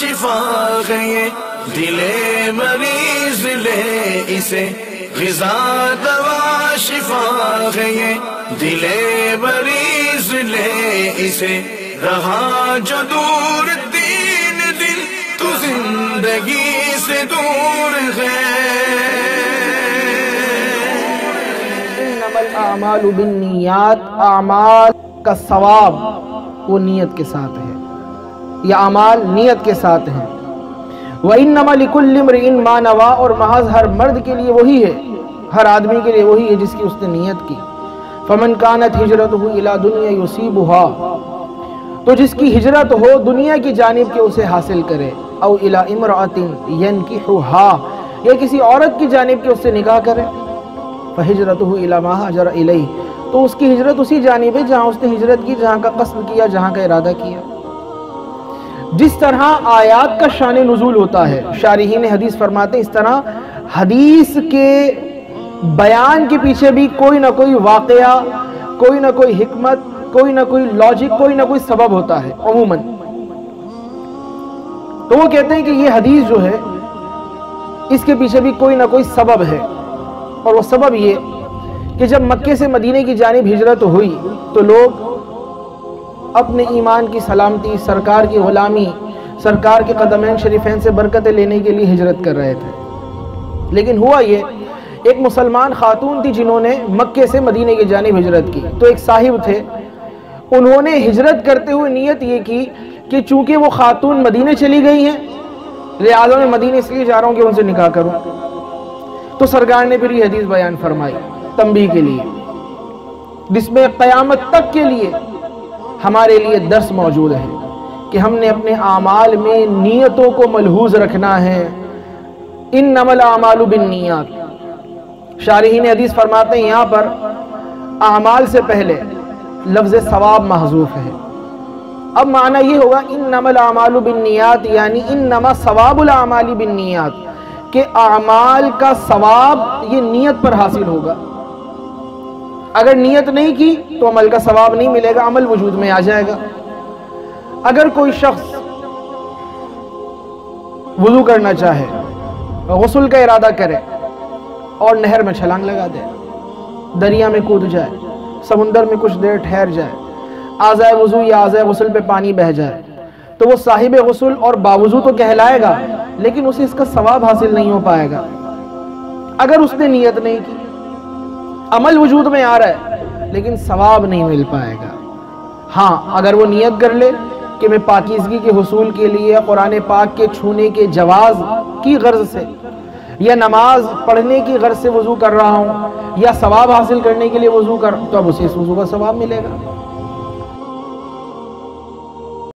شفا ہے یہ دل مریض لے اسے غذا دوا شفا ہے یہ دل مریض لے اسے رہا جو دور تین دن تو زندگی سے دور ہے انما الاعمال بالنیات، اعمال کا ثواب وہ نیت کے ساتھ ہے، یہ اعمال نیت کے ساتھ ہیں۔ وَإِنَّمَا لِكُلِّ امْرِئٍ مَا نَوَىٰ، اور محض ہر مرد کے لیے وہی ہے، ہر آدمی کے لیے وہی ہے جس کی اس نے نیت کی۔ فَمَنْ كَانَتْ هِجْرَتُهُ إِلَىٰ دُنْيَا يُصِيبُهَا، تو جس کی ہجرت ہو دنیا کی جانب کے اسے حاصل کرے، او إِلَىٰ امْرَأَةٍ يَنْكِحُهَا، یا کسی عورت کی جانب کے اس سے نکاح کرے، فَهِجْرَتُهُ إِلَىٰ مَا هَاجَرَ إِلَيْهِ، تو اس کی ہجرت اسی جانب ہے جہاں اس نے ہجرت کی، جہاں کا قصد کیا، جہاں کا ارادہ کیا۔ جس طرح آیات کا شان نزول ہوتا ہے، شارحین حدیث فرماتے ہیں، اس طرح حدیث کے بیان کے پیچھے بھی کوئی نہ کوئی واقعہ، کوئی نہ کوئی حکمت، کوئی نہ کوئی لاجک، کوئی نہ کوئی سبب ہوتا ہے عموماً۔ تو وہ کہتے ہیں کہ یہ حدیث جو ہے اس کے پیچھے بھی کوئی نہ کوئی سبب ہے، اور وہ سبب یہ کہ جب مکے سے مدینے کی جانب ہجرت ہوئی تو لوگ اپنے ایمان کی سلامتی، سرکار کی غلامی، سرکار کے قدمین شریفین سے برکتیں لینے کے لیے ہجرت کر رہے تھے۔ لیکن ہوا یہ، ایک مسلمان خاتون تھی جنہوں نے مکے سے مدینے کی جانب ہجرت کی، تو ایک صاحب تھے، انہوں نے ہجرت کرتے ہوئے نیت یہ کی کہ چونکہ وہ خاتون مدینے چلی گئی ہیں، لہٰذا میں مدینے اس لیے جا رہا ہوں کہ ان سے نکاح کروں۔ تو سرکار نے پھر یہ حدیث بیان فرمائی تنبیہ کے لیے، جس میں قیامت تک کے لیے ہمارے لیے درس موجود ہے کہ ہم نے اپنے اعمال میں نیتوں کو ملحوظ رکھنا ہے۔ انما الاعمال بالنیات، شارحین حدیث فرماتے ہیں یہاں پر اعمال سے پہلے لفظ ثواب محذوف ہے۔ اب معنی یہ ہوگا انما الاعمال بالنیات، یعنی انما ثواب الاعمال بالنیات، کہ اعمال کا ثواب یہ نیت پر حاصل ہوگا۔ اگر نیت نہیں کی تو عمل کا ثواب نہیں ملے گا، عمل وجود میں آ جائے گا۔ اگر کوئی شخص وضو کرنا چاہے، غسل کا ارادہ کرے اور نہر میں چھلانگ لگا دے، دریا میں کود جائے، سمندر میں کچھ دیر ٹھہر جائے، اعضائے وضو یا اعضائے غسل پہ پانی بہہ جائے، تو وہ صاحب غسل اور باوضو تو کہلائے گا، لیکن اسے اس کا ثواب حاصل نہیں ہو پائے گا اگر اس نے نیت نہیں کی۔ عمل وجود میں آ رہا ہے لیکن ثواب نہیں مل پائے گا۔ ہاں اگر وہ نیت کر لے کہ میں پاکیزگی کے حصول کے لیے قرآن پاک کے چھونے کے جواز کی غرض سے یا نماز پڑھنے کی غرض سے وضو کر رہا ہوں یا ثواب حاصل کرنے کے لیے وضو کر، تو اب اسے اس وضو کا ثواب ملے گا۔